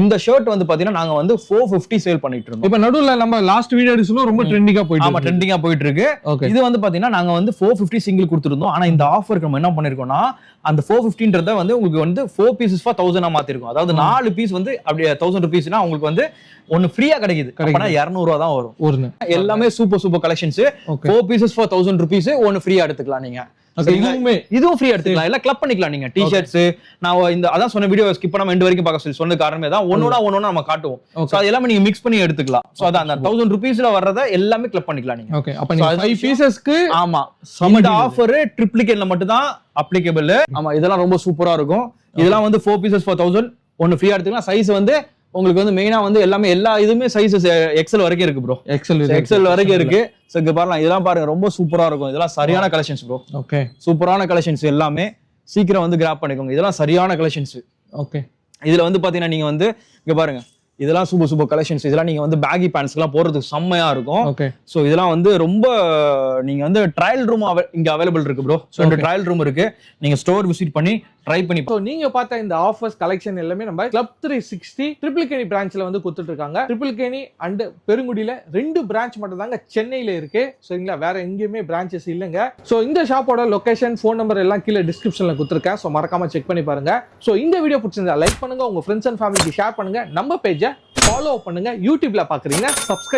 இந்த ஷர்ட் வந்து பாத்தீங்கன்னா நாங்க வந்து 450 சேல் பண்ணிட்டு இருக்கோம். இப்ப நடுவுல நம்ம லாஸ்ட் வீடியோ எடுத்தோம் ரொம்ப ட்ரெண்டிங்கா போயிட்டு ஆமா ட்ரெண்டிங்கா போயிட்டு இருக்கு. இது வந்து பாத்தீங்கன்னா நாங்க வந்து 450 சிங்கிள் கொடுத்திருந்தோம். ஆனா இந்த ஆஃபருக்கு நம்ம என்ன பண்ணிருக்கோம்னா அந்த 450ன்றத வந்து உங்களுக்கு வந்து 4 pieces for 1000 மாத்திருக்கோம். அதாவது 4 பீஸ் வந்து அப்படியே 1000 rupeesனா உங்களுக்கு வந்து ஒன்னு ஃப்ரீயா கிடைக்குது. அப்பனா 200 ரூபாய் தான் வரும். எல்லாமே super collections. 4 pieces for 1000 rupees ஒன்னு ஃப்ரீயா எடுத்துக்கலாம் நீங்க. இதுவும் ஃப்ரீயா எடுத்துக்கலாம். இல்ல கிளப் பண்ணிக்கலாம் நீங்க. டி-ஷர்ட்ஸ் நான் இந்த அதான் சொன்ன வீடியோ ஸ்கிப் பண்ணாம எண்ட் வரைக்கும் பார்க்க சொல்லி சொன்ன காரணமே தான். ஒண்ணோட நம்ம காட்டுவோம். சோ அது எல்லாமே நீங்க மிக்ஸ் பண்ணி எடுத்துக்கலாம். சோ அதான் அந்த 1000 rupeesல வர்றத எல்லாமே கிளப் பண்ணிக்கலாம் நீங்க. ஓகே அப்ப நீங்க 5 பீசஸ்க்கு ஆமா இந்த ஆஃபர் ட்ரிப்ளிகேட்ல மட்டும் தான் அப்ளிகேபிள். ஆமா இதெல்லாம் ரொம்ப சூப்பரா இருக்கும். இதெல்லாம் வந்து 4 pieces for 1000 ஒன்னு ஃப்ரீயா எடுத்துக்கலாம். சைஸ் வந்து உங்களுக்கு வந்து மெயினா வந்து எல்லாமே எல்லா இதுமே சைஸஸ் எக்ஸல் வரைக்கும் இருக்கு ப்ரோ. எக்ஸல் வரைக்கும் இருக்கு. சோ இங்க பாருங்க இதெல்லாம் பாருங்க ரொம்ப சூப்பரா இருக்கும். இதெல்லாம் சரியான கலெக்ஷன்ஸ் ப்ரோ. ஓகே சூப்பரான கலெக்ஷன்ஸ் எல்லாமே சீக்கிரம் வந்து கிராப் பண்ணிக்கோங்க. இதெல்லாம் சரியான கலெக்ஷன்ஸ். ஓகே இதுல வந்து பாத்தீங்கன்னா நீங்க வந்து இங்க பாருங்க இதெல்லாம் சூப்பர் கலெக்ஷன்ஸ். இதெல்லாம் நீங்க வந்து பேகி பேண்ட்ஸ் எல்லாம் போறதுக்கு செம்மையா இருக்கும். சோ இதெல்லாம் வந்து ரொம்ப நீங்க வந்து ட்ரையல் ரூம் இங்க அவைலபிள் இருக்கு ப்ரோ. சோ இந்த ட்ரையல் ரூம் இருக்கு. நீங்க ஸ்டோர் விசிட் பண்ணி ட்ரை பண்ணி. சோ நீங்க பார்த்த இந்த ஆஃபர்ஸ் கலெக்ஷன் எல்லாமே நம்ம கிளப் 360 ட்ரிபிள்கேணி பிரான்ச்ல வந்து கொடுத்துட்டு இருக்காங்க. ட்ரிபிள்கேணி அண்ட் பெருங்குடியில 2 பிரான்ச் மட்டும் தாங்க சென்னையில இருக்கு. சரிங்களா வேற எங்கேயுமே பிரான்ச்சஸ் இல்லைங்க. சோ இந்த ஷாப்போட லொகேஷன் ஃபோன் நம்பர் எல்லாம் கீழே டிஸ்கிரிப்ஷன்ல கொடுத்துருக்கேன். சோ மறக்காம செக் பண்ணி பாருங்க. சோ இந்த வீடியோ பிடிச்சிருந்தா லைக் பண்ணுங்க, உங்க ஃப்ரெண்ட்ஸ் அண்ட் ஃபேமிலிக்கு ஷேர் பண்ணுங்க, நம்ம பேஜை ஃபாலோ பண்ணுங்க. யூடியூப்ல பாக்குறீங்க சப்ஸ்கிரைப்